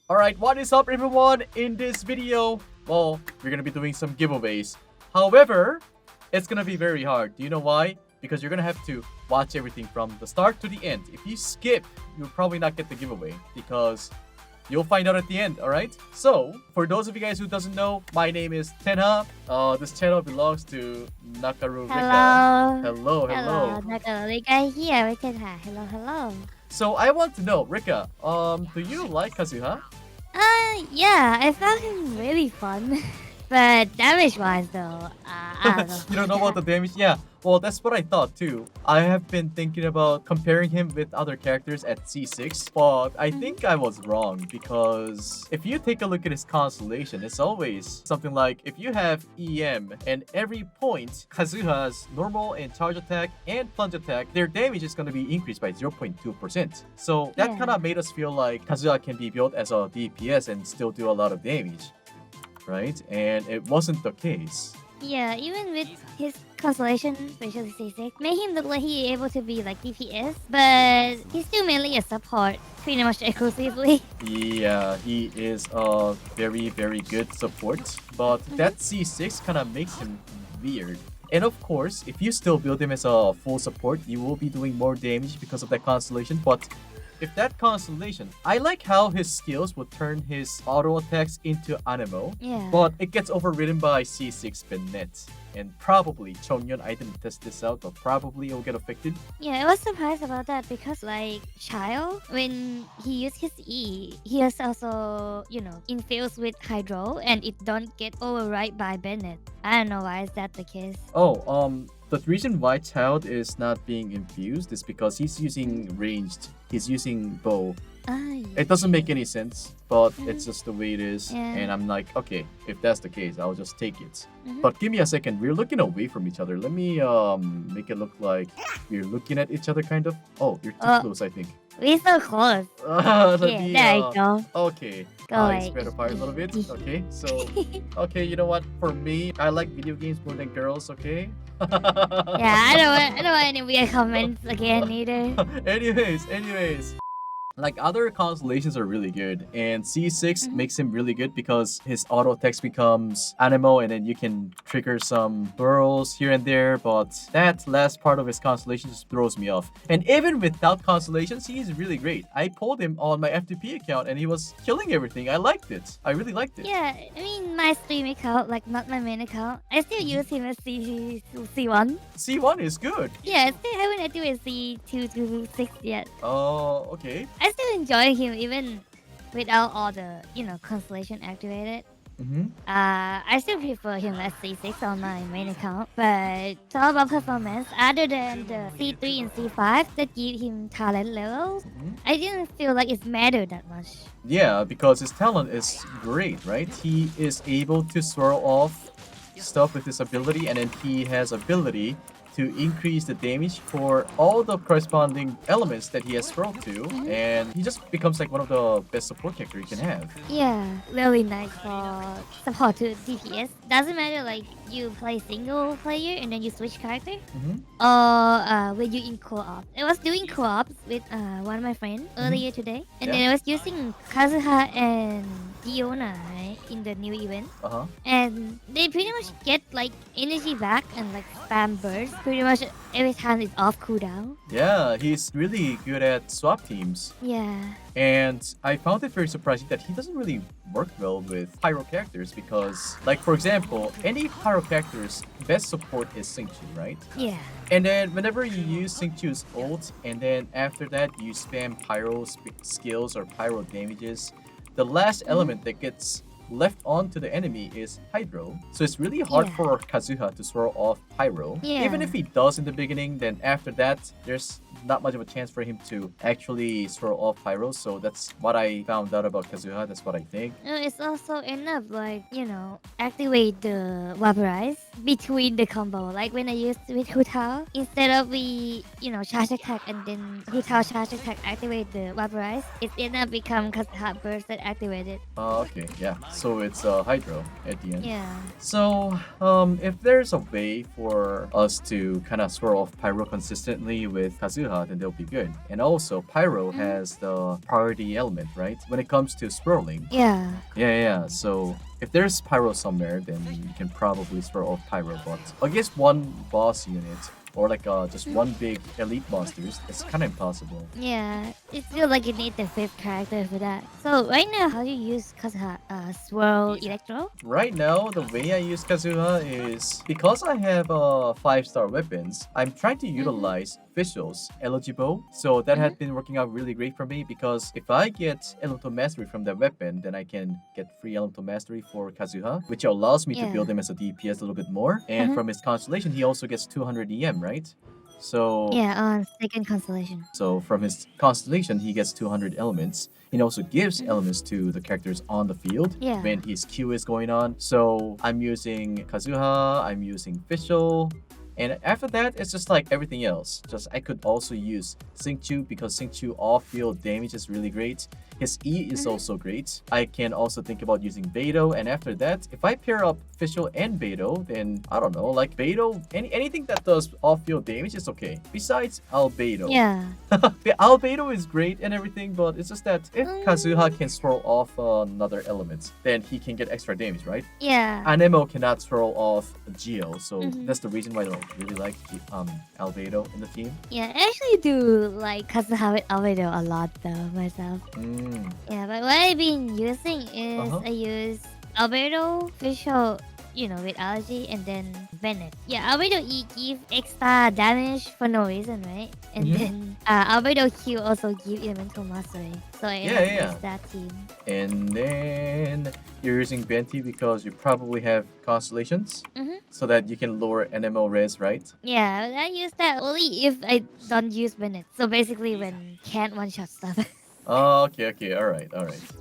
Alright, what is up everyone? In this video, well, we're gonna be doing some giveaways. However, it's gonna be very hard. Do you know why? Because you're gonna have to watch everything from the start to the end. If you skip, you'll probably not get the giveaway because you'll find out at the end, alright? So, for those of you guys who doesn't know, my name is Tenha. This channel belongs to Nakaru Rikka. Hello. Hello. Nakaru Rikka here with Tenha. Hello. So I want to know, Rikka, do you like Kazuha? Yeah, I found him really fun. But damage-wise though, I don't know. You don't know about the damage? Yeah, well, that's what I thought too. I have been thinking about comparing him with other characters at C6, but I think I was wrong because if you take a look at his constellation, it's always something like if you have EM and every point Kazuha's normal and charge attack and plunge attack, their damage is going to be increased by 0.2%. So that Yeah. kind of made us feel like Kazuha can be built as a DPS and still do a lot of damage. Right? And it wasn't the case. Yeah, even with his constellation, especially C6, made him look like he able to be like DPS, but he's still mainly a support, pretty much exclusively. Yeah, he is a very, very good support, but that C6 kind of makes him weird. And of course, if you still build him as a full support, you will be doing more damage because of that constellation, but if that constellation, I like how his skills would turn his auto attacks into Anemo, Yeah. but it gets overridden by C6 Bennett. And probably, Chongyeon, I didn't test this out, but probably it'll get affected. Yeah, I was surprised about that because like Child, when he used his E, he is also, infused with Hydro and it don't get override by Bennett. I don't know why is that the case. The reason why Child is not being infused is because he's using ranged. He's using bow. It doesn't make any sense, but it's just the way it is. Yeah. And I'm like, okay, if that's the case, I'll just take it. Mhm. But give me a second. We're looking away from each other. Let me make it look like we're looking at each other, kind of. Oh, you're too close, I think. We're so close. Let Yeah, me, there you go. Okay. Go I away. spread apart a little bit. Okay, so okay, you know what? For me, I like video games more than girls. Okay. Yeah, I don't want any weird comments again either. anyways. Like other constellations are really good, and C6 makes him really good because his auto text becomes Anemo, and then you can trigger some burrows here and there. But that last part of his constellation just throws me off. And even without constellations, he's really great. I pulled him on my FTP account, and he was killing everything. I liked it. I really liked it. Yeah, I mean my stream account, like not my main account. I still use him as C1. C1 is good. Yeah, I still haven't activated C2 to 6 yet. Oh, okay. I still enjoy him even without all the, constellation activated. I still prefer him as C6 on my main account, but it's all about performance. Other than the C3 and C5 that give him talent levels, I didn't feel like it mattered that much. Yeah, because his talent is great, right? He is able to swirl off stuff with his ability, and then he has ability to increase the damage for all the corresponding elements that he has swirled to, and he just becomes like one of the best support character you can have. Yeah, really nice for support to DPS. Doesn't matter like you play single player and then you switch character, or when you in co-op. I was doing co-ops with one of my friends earlier today, and then I was using Kazuha and Diona, right, in the new event. And they pretty much get like energy back and like spam burst pretty much every time it's off cooldown. Yeah, he's really good at swap teams. Yeah. And I found it very surprising that he doesn't really work well with pyro characters because, like, for example, any pyro character's best support is Xingqiu, right? Yeah. And then whenever you use Xingqiu's ult, and then after that you spam pyro skills or pyro damages, the last element that gets left onto the enemy is Hydro. So it's really hard for Kazuha to swirl off Pyro. Yeah. Even if he does in the beginning, then after that, there's not much of a chance for him to actually swirl off Pyro. So that's what I found out about Kazuha. That's what I think. It's also enough, like, activate the vaporize between the combo. Like when I used with Hu Tao, instead of charge attack and then Hu Tao charge attack activate the vaporize, it ended up become Kazuha burst that activated. Okay, yeah. so it's Hydro at the end. Yeah. So, if there's a way for us to kind of swirl off Pyro consistently with Kazuha, then they'll be good. And also, Pyro has the priority element, right? When it comes to swirling. Yeah. Yeah. So, if there's Pyro somewhere, then you can probably swirl off Pyro. But against one boss unit, or like just one big elite monsters, it's kind of impossible. Yeah, it feels like you need the fifth character for that. So right now, how do you use Kazuha? Swirl Electro? Right now, the way I use Kazuha is because I have 5-star weapons, I'm trying to utilize visuals eligible. So that had been working out really great for me because if I get Elemental Mastery from that weapon, then I can get free Elemental Mastery for Kazuha, which allows me to build him as a DPS a little bit more. And from his Constellation, he also gets 200 EM, right? So yeah, on second Constellation. So from his Constellation, he gets 200 elements. He also gives elements to the characters on the field when his Q is going on. So I'm using Kazuha, I'm using Fischl, and after that, it's just like everything else. Just I could also use Xingqiu because Xingqiu off-field damage is really great. His E is also great. I can also think about using Beidou, and after that, if I pair up Fischl and Beidou, then I don't know, like Beidou, anything that does off-field damage is okay. Besides Albedo. Yeah. The Albedo is great and everything, but it's just that if Kazuha can swirl off another element, then he can get extra damage, right? Yeah. Anemo cannot swirl off Geo, so that's the reason why I don't really like Albedo in the team. Yeah, I actually do like Kazuha with Albedo a lot though, myself. Yeah, but what I've been using is I use Albedo, Fischl, with Allergy, and then Bennett. Yeah, Albedo E give extra damage for no reason, right? And then Albedo Q also give Elemental Mastery. So I use that team. And then you're using Benti because you probably have Constellations, so that you can lower NMO res, right? Yeah, I use that only if I don't use Bennett. So basically when can't one-shot stuff. Oh, okay, all right.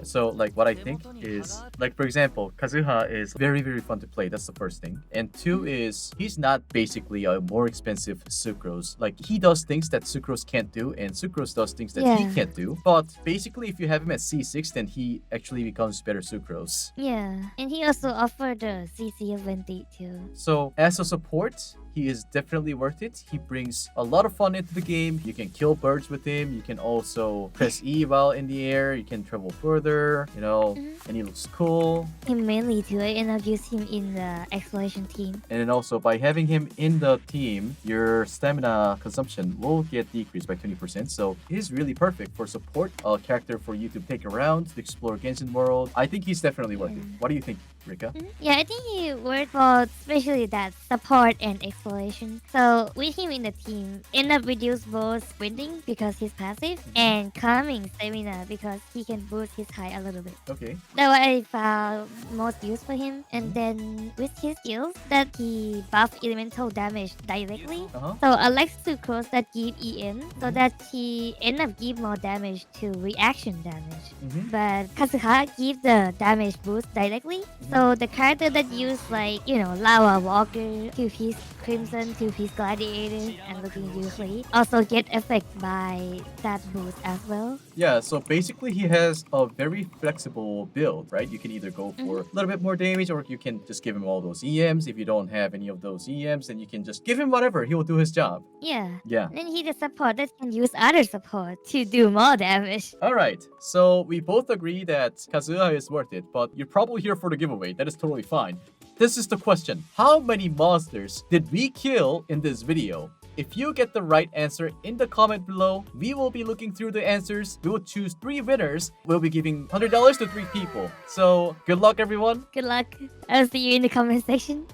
So, like, what I think is, like, for example, Kazuha is very, very fun to play. That's the first thing. And two is, he's not basically a more expensive Sucrose. Like, he does things that Sucrose can't do, and Sucrose does things that he can't do. But basically, if you have him at C6, then he actually becomes better Sucrose. Yeah, and he also offered the CC of Venti too. So, as a support, he is definitely worth it. He brings a lot of fun into the game. You can kill birds with him. You can also press E while in the air. You can travel further, and he looks cool. Him mainly too. I end up using him in the exploration team. And then also by having him in the team, your stamina consumption will get decreased by 20%. So he's really perfect for support, a character for you to take around to explore Genshin world. I think he's definitely worth it. What do you think, Rikka? Yeah, I think he worked for especially that support and exploration. So with him in the team, end up reduce both sprinting because he's passive and calming stamina because he can boost his high a little bit. Okay. That's what I found most use for him. And then with his skills that he buff elemental damage directly. So unlike Sucrose that give EM, so that he end up give more damage to reaction damage. But Kazuha give the damage boost directly. So the character that use like, Lava Walker, 2-piece Crimson, 2-piece Gladiator, and looking usually also get affected by that boost as well. Yeah, so basically he has a very flexible build, right? You can either go for a little bit more damage or you can just give him all those EMs. If you don't have any of those EMs, then you can just give him whatever. He will do his job. Yeah. Yeah. And then he's a support that can use other support to do more damage. Alright, so we both agree that Kazuha is worth it, but you're probably here for the giveaway. That is totally fine. This is the question. How many monsters did we kill in this video? If you get the right answer in the comment below, we will be looking through the answers. We will choose 3 winners. We'll be giving $100 to 3 people. So, good luck, everyone. Good luck. I'll see you in the comment section.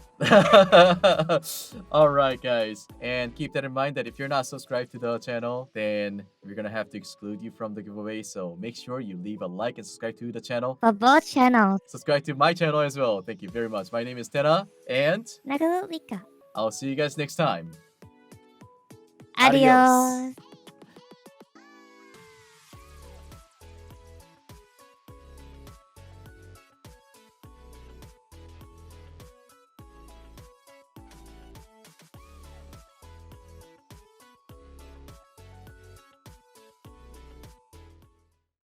Alright, guys. And keep that in mind that if you're not subscribed to the channel, then we're gonna have to exclude you from the giveaway. So make sure you leave a like and subscribe to the channel. For both channels. Subscribe to my channel as well. Thank you very much. My name is Tenha, and Nakaru, Rikka. I'll see you guys next time. Adios.